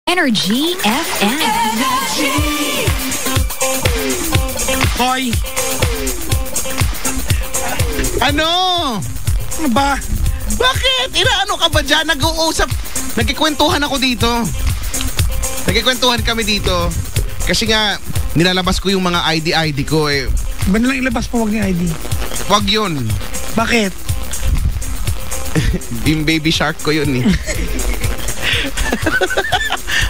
Energy FM. Hoy! Ano? Ano ba? Bakit? Inaano ka ba dyan? Nag-uusap. Nagkikwentuhan ako dito. Nagkikwentuhan kami dito. Kasi nga, nilalabas ko yung mga ID ko eh. Ba nalang ilabas po, wag ni ID? Wag yun. Bakit? Yung baby shark ko yun eh.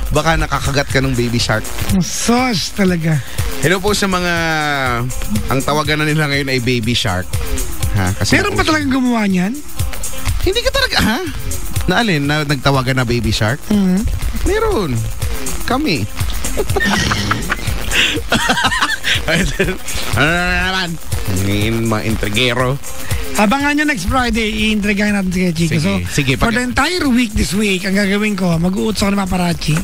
Baka nakakagat ka ng baby shark. Sos talaga. Hello po sa mga, ang tawagan na nila ngayon ay baby shark. Ha? Kasi meron pa talagang gumawa niyan? Hindi ka talaga, ha? Na alin? Na nagtawagan na baby shark? Meron. Kami. Ano na naman? Ngayon mga intrigero. Abangan nyo next Friday, i-intrigahin natin si Chico. Sige, for the entire week this week, ang gagawin ko, mag-uutsa ko ng paparazzi.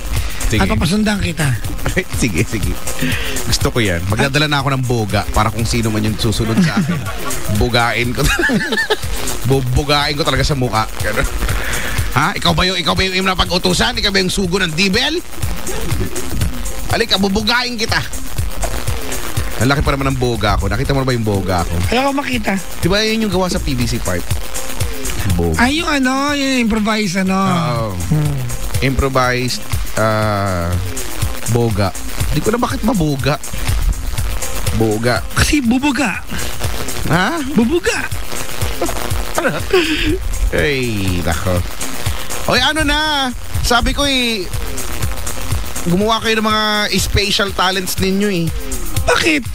Sige. At papasundan kita. Sige. Gusto ko yan. Magdadala na ako ng boga para kung sino man yung susunod sa akin. Bugain ko. Bubugain ko talaga sa mukha. Ha? Ikaw ba yung napag-utusan? Ikaw ba yung sugo ng dibel? Halika, bubugain kita. Ang laki pa naman ng boga ko. Nakita mo na ba yung boga ko? Ayaw ko makita. Diba yun yung gawa sa PVC part? Boga. Ay, yung improvise Improvised boga. Hindi ko na bakit maboga. Boga. Kasi bubuga. Ha? Bubuga. Ay, nako. Oy, ano na? Sabi ko gumawa kayo ng mga special talents ninyo eh. Bakit?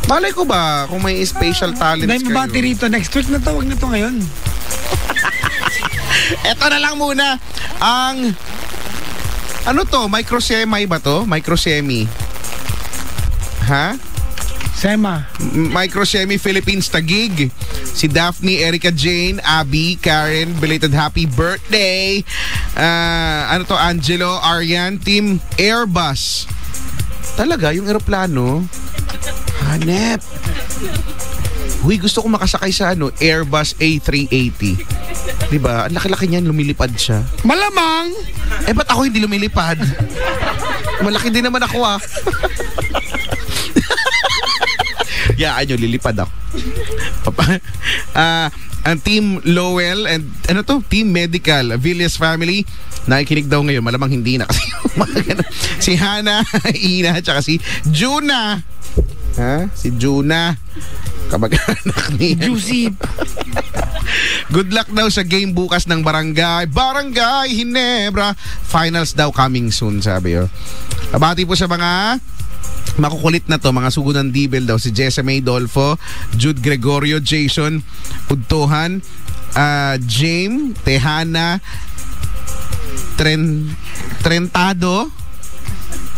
Malay ko ba kung may special talents kayo? Dahil mabati rito. Next week na to. Huwag na to ngayon. Eto na lang muna. Ano to? Microsemi ba to? Microsemi. Ha? Sema. Microsemi Philippines Taguig. Si Daphne, Erica Jane, Abby, Karen, belated happy birthday. Ano to? Angelo, Arian, Team Airbus. Talaga, yung eroplano. Hanep. Huy, gusto ko makasakay sa Airbus A380. Diba? Ang laki-laki niyan, lumilipad siya. Malamang! Ba't ako hindi lumilipad? Malaki din naman ako Yaan nyo, lilipad ako. Ang Team Lowell and Team Medical, Villas Family, nakikinig daw ngayon. Malamang hindi na kasi si Hana, Ina, tsaka si Juna. Ha? Si Juna. Kamag-anak niya. Juicy. Good luck daw sa game bukas ng Barangay Ginebra. Finals daw coming soon, sabi yo. Abati po sa mga makukulit na to, mga sugo ng Dibel daw. Si Jessa May Dolfo, Jude Gregorio, Jason Udtohan, James Tejana, Trentado.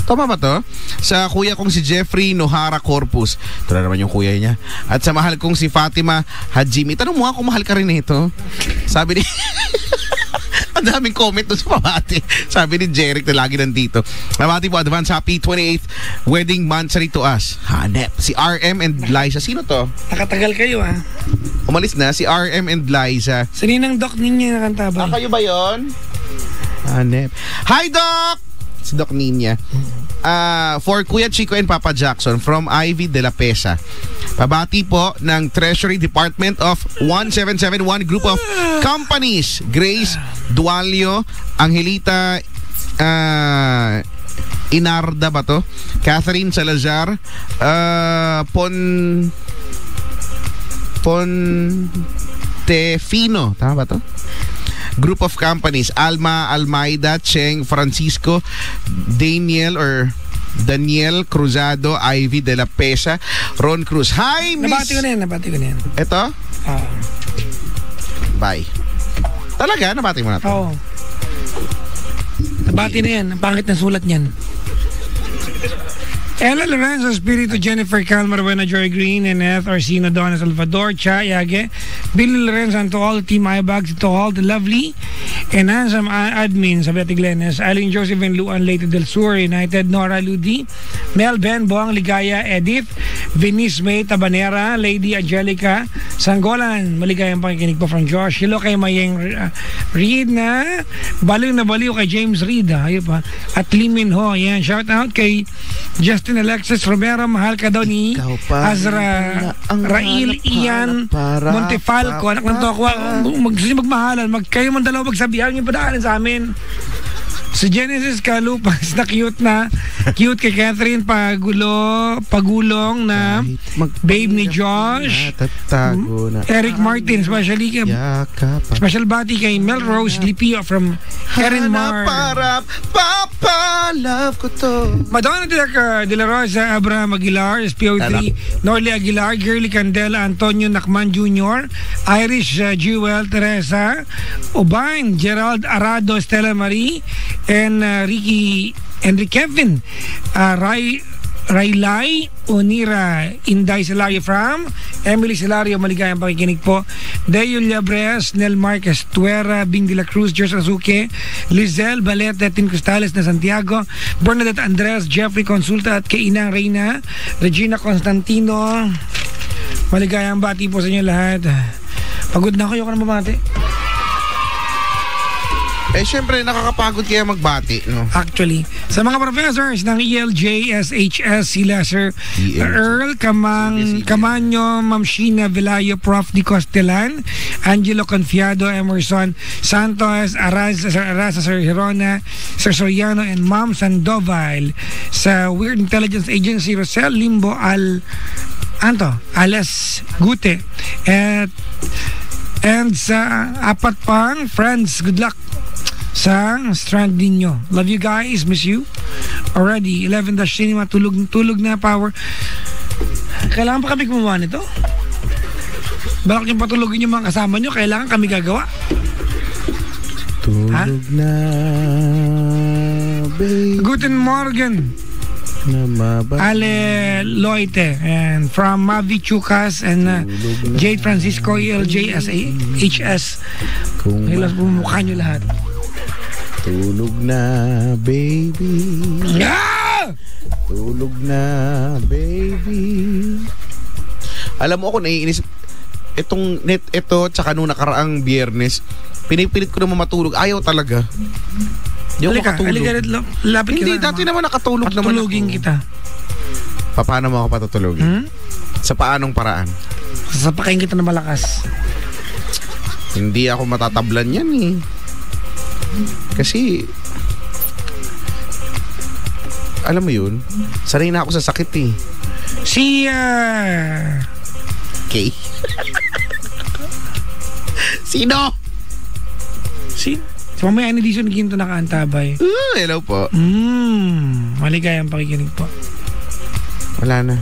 Tama ba to? Sa kuya kong si Jeffrey Nohara Corpus. Ito na naman yung kuya niya. At sa mahal kong si Fatima Hajimi. Tanong mo nga kung mahal ka rin ito. Sabi ni... Ang daming comment doon sa pamati. Sabi ni Jeric na lagi nandito. Pamati po, advance happy 28th wedding monthsary to us. Hanep. Si RM and Liza. Sino to? Nakatagal kayo Umalis na. Si RM and Liza. Saninang Doc ninyo nakanta ba? Kayo ba yun? Hanep. Hi, Doc! Si Doc Ninya. For Kuya Chico and Papa Jackson from Ivy de la Pesa. Pabati po ng Treasury Department of 1771 Group of Companies. Grace Dualio, Angelita Inarda ba to? Catherine Salazar, Pontefino. Tama ba to? Group of Companies, Alma Almeida, Cheng Francisco, Daniel Cruzado, Ivy de la Pesa, Ron Cruz. Hi, Miss! Nabati ko na yan. Ito? Bye. Talaga? Nabati mo na ito? Oo. Nabati na yan. Ang pangit na sulat niyan. Ella Lorenzo, Espiritu, Jennifer Calmar, Buena, Joy Green, Eneth, Orsino, Donna Salvador, Cha, Yage, Billy Lorenzo, and to all the Team Eyebags, to all the lovely and handsome admins sa Betty Glenes, Aling Joseph and Luan Leyte del Sur United, Nora Ludi, Mel Ben, Boang Ligaya, Edith, Venice May Tabanera, Lady Angelica Sanggolan, maligayang pakikinig po from Josh. Hello kay Mayeng Reed na baliw kay James Reed, ayun pa, at Limin Ho, yan, shout out kay Justin Alexis Romero, mahal ka daw ni Azra Rail Ian Montefalco, anak ng Tokwa, magmahalan, kayo man dalawa magsabihan yung padaanan sa amin. Si Genesis Kalupas na cute kay Catherine Pagulong na babe ni Josh. Eric Martin, special bati kay Melrose Lipio from Karen Mar. Love ko to. Madonna de la Rosa, Abraham Aguilar, SPO3, Norly Aguilar, Girly Candela, Antonio Nakman Jr., Irish Jewel, Teresa Obain, Gerald Arado, Stella Marie, and Henry Kevin, Raylay Onira, Inday Silario from Emily Silario, maligayang pakikinig po. Deo Labres, Nel Marquez Tuera, Bing de la Cruz, George Azuke, Lizelle Balete, Tin Cristales na Santiago, Bernadette Andres, Jeffrey Consulta, at kay Inang Reyna, Regina Constantino, maligayang bati po sa inyo lahat. Pagod na ako, yung ka na mabati. Syempre, nakakapagod kaya magbati, no? Actually, sa mga professors ng ELJ, SHS, sila Sir Earl Camanyo, Ma'am Sheena Velayo, Prof. Di Costellan, Angelo Confiado, Emerson Santos, Sir Arasa, Sir Hirona, Sir Soriano, and Ma'am Sandoval. Sa Weird Intelligence Agency, Rosel Limbo Alas Gute. And sa apat pang friends, good luck sa strand ninyo. Love you guys, miss you already. 11 Cinema, tulog na power. Kailangan pa kami gumawa nito? Balak yung patulogin yung mga kasama nyo, kailangan kami gagawa. Tulog na, baby. Guten Morgen, Ale Loite, and from Mavi Chukas and Jade Francisco, ELJ, SHS. Hilas po mukha nyo lahat. Tulog na, baby. Tulog na, baby. Alam mo ako, naiinis. Ito, tsaka nung nakaraang Biyernes, pinipilit ko naman matulog. Ayaw talaga. Hindi ako makatulog. Hindi, dati naman nakatulog naman ako. Patulogin kita. Paano mo ako patutulogin? Sa paanong paraan? Sasapakain kita na malakas. Hindi ako matatablan yan eh. Kasi alam mo yun, sanay na ako sa sakit eh. Okay. Sino? Si mamaya ni Dison Ginto nakaantabay. Hello po. Maligayang pakikinig po. Wala na.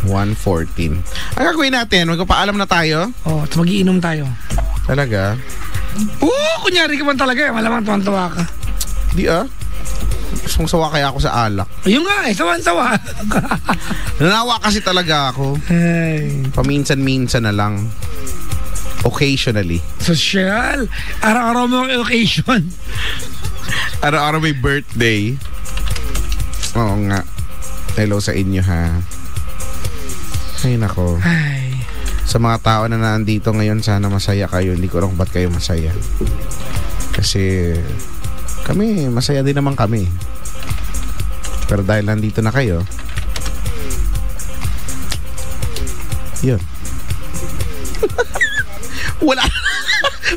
1:14. Ang gagawin natin, magpapaalam na tayo. At mag-iinom tayo. Talaga? Kunyari ka man talaga. Malamang tuwan-tawa ka. Di Gustong sawa kaya ako sa alak. Ayun nga sawan-sawa. Nanawa kasi talaga ako. Paminsan-minsan na lang. Occasionally. Social. Araw-araw mo occasion. Araw-araw may birthday. Oo nga. Hello sa inyo ha. Ay nako. Sa mga tao na nandito ngayon, sana masaya kayo. Hindi ko alam ba't kayo masaya. Kasi kami, masaya din naman kami. Pero dahil nandito na kayo, yun.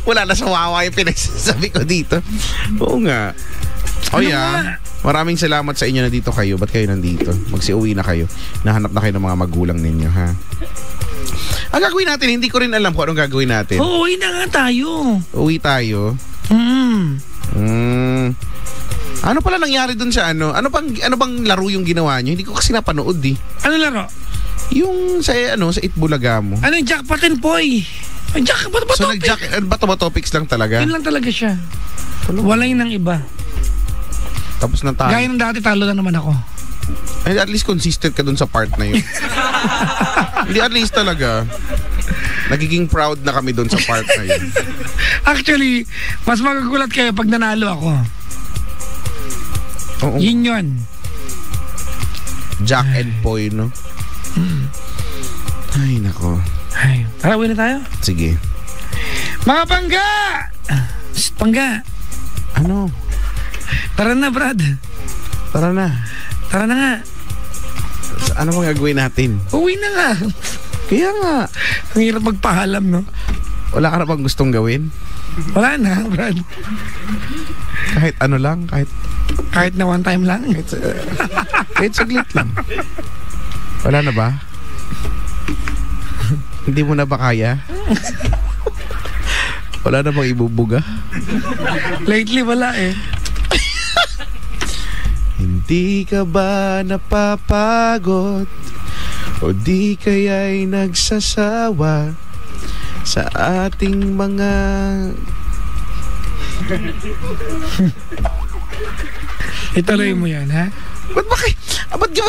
Wala na sa wawa yung pinagsasabi ko dito. Oo nga. Maraming salamat sa inyo na dito kayo. Ba't kayo nandito? Magsiuwi na kayo. Nahanap na kayo ng mga magulang ninyo, ha? Ang gagawin natin, hindi ko rin alam kung anong gagawin natin. Uwi na nga tayo. Uwi tayo? Ano pala nangyari dun sa ano? Ano bang laro yung ginawa nyo? Hindi ko kasi napanood eh. Ano laro? Yung sa Itbulaga mo. Ano yung jackpot and boy? Ang jackpot ba topic? Ba topics lang talaga? Yun lang talaga siya. Walay nang iba. Tapos na tayo. Gaya ng dati, talo na naman ako. Ay, at least consistent ka dun sa part na yun. Hindi, at least talaga. Nagiging proud na kami dun sa part na yun. Actually, mas magugulat kayo pag nanalo ako. Oo. Yun. Jack and Poy, no? Ay, nako. Ay, tara, uwi na tayo. Sige. Mga pangga! Pangga. Ano? Tara na, Brad. Tara na. Tara na nga. Ano bang gagawin natin? Uwi na nga. Kaya nga. Ang hirap magpahalam, no? Wala ka na bang gustong gawin? Wala na, Brad. Kahit ano lang, Kahit na one time lang. kahit saglit lang. Wala na ba? Hindi mo na ba kaya? Wala na bang ibubuga? Lately, wala eh. Hindi ka ba napapagod o di kaya'y nagsasawa sa ating mga... Ituloy mo yan, ha? Ba't ba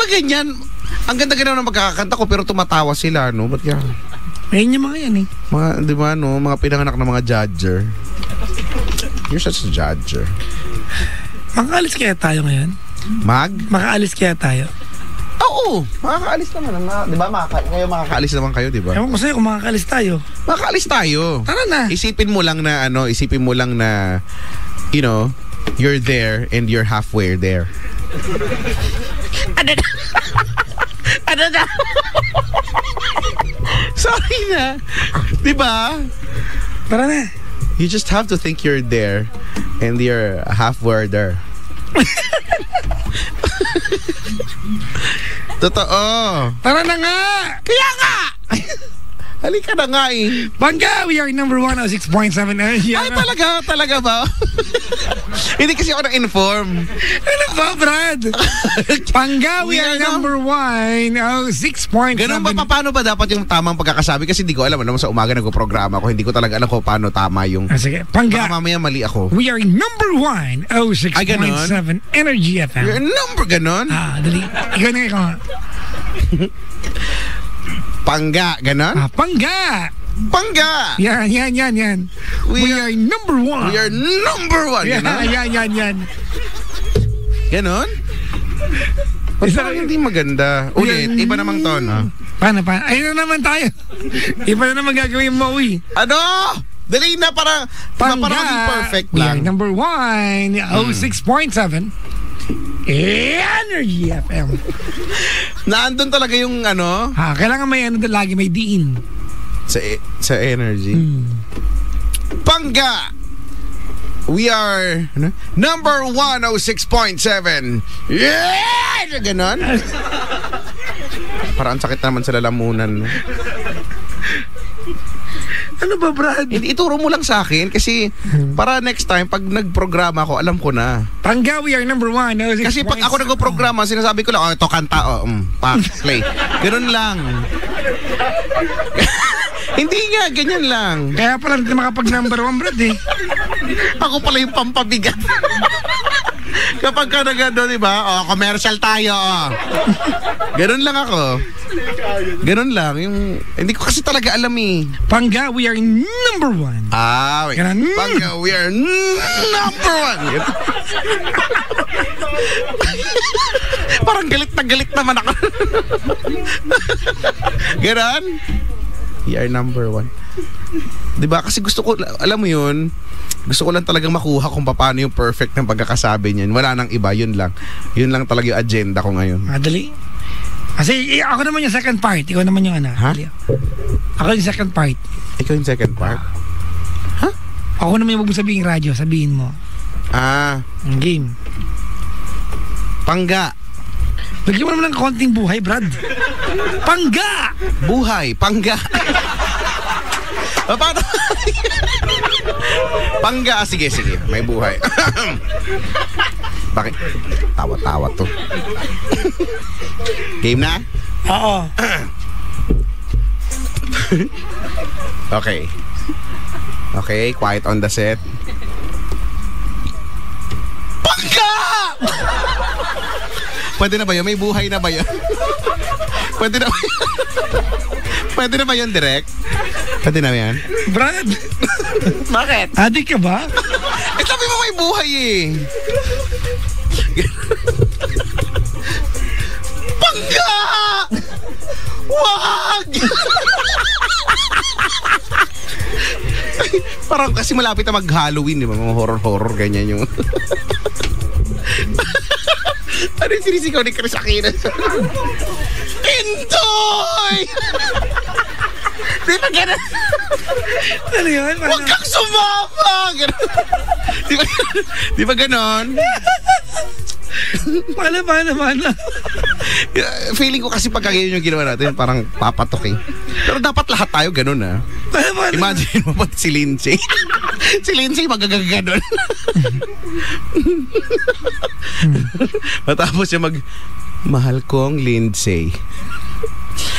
ganyan? Ang ganda-ganda na magkakakanta ko pero tumatawa sila, no? Ba't yan? Ayun yung mga yan eh. Mga, di ba, no? Mga pinanganak na mga judger. You're such a judger. Makaalis kaya tayo ngayon? Makaalis kaya tayo? Oo, makakaalis naman. Di ba, makakaalis naman kayo, di ba? Ewan ko sa'yo kung makakaalis tayo. Makakaalis tayo. Tara na. Isipin mo lang na, you know, you're there and you're halfway there. Ano na? Sorry na. Di ba? Tara na. You just have to think you're there and you're halfway there. Totoo. Tara na nga. Kaya nga. Halika na nga eh. Bangga, we are number 106.7 energy. Ay, talaga ba? Hindi kasi ako na-inform. Ano ba, Brad? Bangga, we are number 106.7. Ganun ba, paano ba dapat yung tamang pagkakasabi? Kasi hindi ko alam, naman sa umaga nagpo-programa ko, hindi ko talaga alam kung paano tama yung... Sige, Bangga. Baka mamaya mali ako. We are number 106.7 Energy FM. You're number ganon? Dali. Ikaw na ikaw. Pangga, ganon? Pangga! Pangga! Yan. We are number 1. We are number 1. Yan. Ganon? Parang hindi maganda. Ulit, iba namang tono. Paano? Ayun na naman tayo. Iba na naman gagawin mo, uwi. Ano? Dali na para maging perfect lang. We are number 106.7 Energy FM. Naandun talaga yung ano? Kailangan may lagi may diin. Sa energy. Pangga! We are number 106.7. Yeah! Ganon? Parang sakit naman sa lalamunan. Ano ba, Brad? Ituro mo lang sa akin kasi para next time pag nagprograma ako, alam ko na. Pangga, we are number 1. Kasi pag ako nagprograma, sinasabi ko lang, ito kanta, play. Ganun lang. Hindi nga, ganyan lang. Kaya pala natin makapag number 1, Brad eh. Ako pala yung pampabigat. Kapag ka nagano, di ba? Commercial tayo. Ganun lang ako. Ganun lang. Hindi ko kasi talaga alam eh. Pangga, we are number 1. Wait. Pangga, we are number 1. Parang galit naman ako. Ganun? We are number 1. Diba? Kasi gusto ko, alam mo yun, gusto ko lang talagang makuha kung paano yung perfect ng pagkakasabi niyan. Wala nang iba, yun lang. Yun lang talaga yung agenda ko ngayon. Madali. Kasi ako naman yung second part. Ikaw naman yung Ha? Ako yung second part. Ikaw yung second part? Ha? Ako naman yung sabihin radyo. Sabihin mo. Ang game. Pangga. Lagyan mo naman ng konting buhay, Brad. Pangga! Buhay, pangga. Paano? Pangga, sige. May buhay. Bakit? Tawa-tawa to. Game na? Oo. Okay, quiet on the set. Pangga! Pwede na ba yun? May buhay na ba yun? Pwede na ba yun? Pwede na ba yun, direct? Pwede na yan? Brad, Bakit? adik ka ba? Eh, sabi mo may buhay eh. Pangga! Wag! Parang kasi malapit na mag-Halloween, di ba? Mga horror-horror, ganyan yung... Ano yung sinisigaw ni Chris Aquinas? Intoy! Di ba gano'n? Ano yun? Huwag kang sumama! Ganon. Di ba gano'n? Paano? Feeling ko kasi pagka ganyan yung ginawa natin, parang papatok eh. Pero dapat lahat tayo ganun ah. Paano? Imagine mo pa si Lindsay. Si Lindsay magagaganon. Matapos siya mahal kong Lindsay.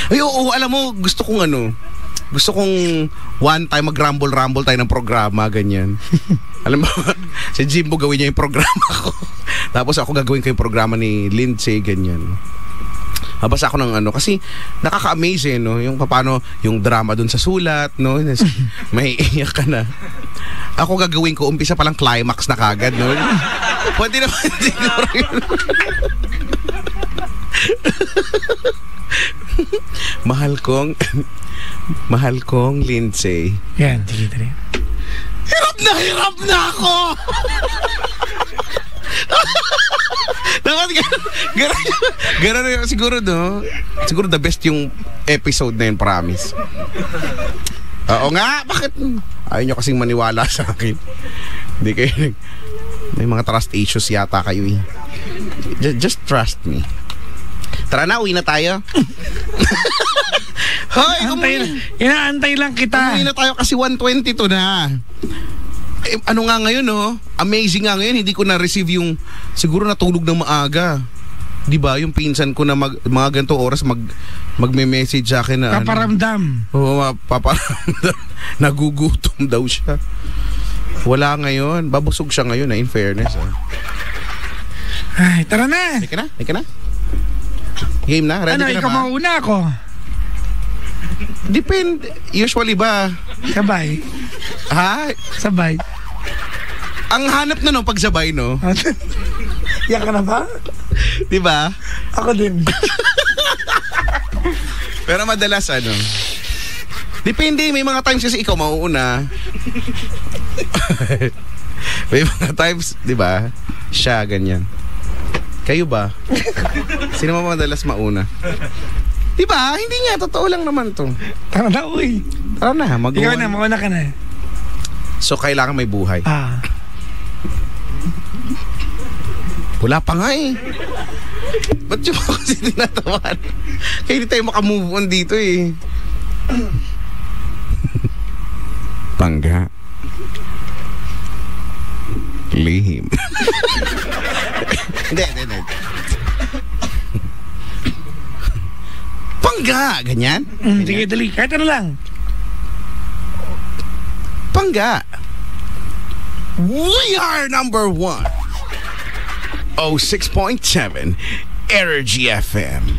Ay, oo, alam mo, gusto kong one time mag-rumble tayo ng programa, ganyan. Alam mo, si Jimbo gawin niya yung programa ko. Tapos ako gagawin ko yung programa ni Lindsay, ganyan. Habas ako ng kasi nakaka-amaze no, yung paano yung drama dun sa sulat, no, may iyak ka na. Ako gagawin ko, umpisa palang climax na kagad, no. Pwede naman siguro yun. Mahal kong Lindsay. Yan, sige. Hirap na ako! Dapat gano'n siguro, no? Siguro the best yung episode na yun, promise. Oo nga, bakit? Ayaw nyo kasing maniwala sa akin. Hindi kayo may mga trust issues yata kayo eh. Just trust me. Tara na, uwi na tayo. Hoy, inaantay lang kita. Uwi na tayo kasi 1:22 na. Eh, ano nga ngayon, no? Amazing nga ngayon, hindi ko na-receive yung, siguro natulog ng maaga. Di ba? Yung pinsan ko na mga ganito oras magme-message sa akin na paparamdam. Oo, paparamdam. Nagugutom daw siya. Wala ngayon. Babusog siya ngayon, in fairness. Ay, tara na. Ika na? Game na? Ready ka na ikaw ba? mauna ako. Depende. Usually ba? Sabay. Ha? Sabay. Ang hanap na no, pagsabay, no? Yan ka na ba? Di ba? Ako din. Pero madalas, depende. May mga times kasi ikaw mauuna. May mga times, di ba? Siya, ganyan. Kayo ba? Sino mo madalas mauna? Di ba? Hindi nga, totoo lang naman to. Tara na, uy. Tara na, ikaw na, mauna ka na. So, kailangan may buhay. Wala pa nga eh. Ba't yung ako kasi tinatawan? Kaya hindi tayo makamove on dito eh. Pangga. Lihim. Hindi. Pangga, ganyan? Sige, dali. Kahit ano lang. Pangga. We are number 1. 06.7 Energy FM.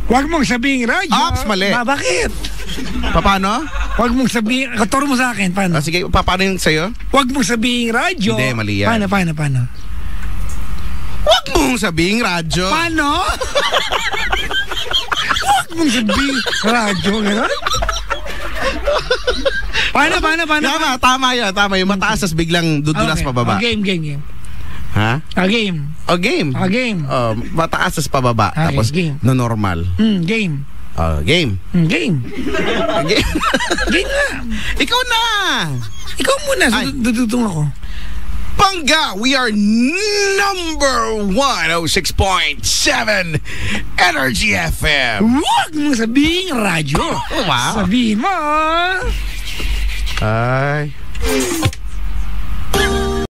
Huwag mong sabihin radyo. Ops, mali. Bakit? Paano? Huwag mong sabihin, katuro mo sa akin. Paano? Sige, paano yung sa'yo? Huwag mong sabihin radyo. Hindi, mali yan. Paano? Huwag mong sabihin radyo. Paano? Huwag mong sabihin radyo. Gano'n? Paano? Tama yun. Mataas as biglang dudulas pababa. Game. Ha? Game. Game. Game. Mataas as pababa. Okay, tapos game. no normal. Game. Game. Game. Game. Game nga. Ikaw na. Ikaw muna. Dudutong ako. Pangga, we are number 106.7 Energy FM. Huwag mong sabihin radyo. Wow. Sabihin mo. Ay.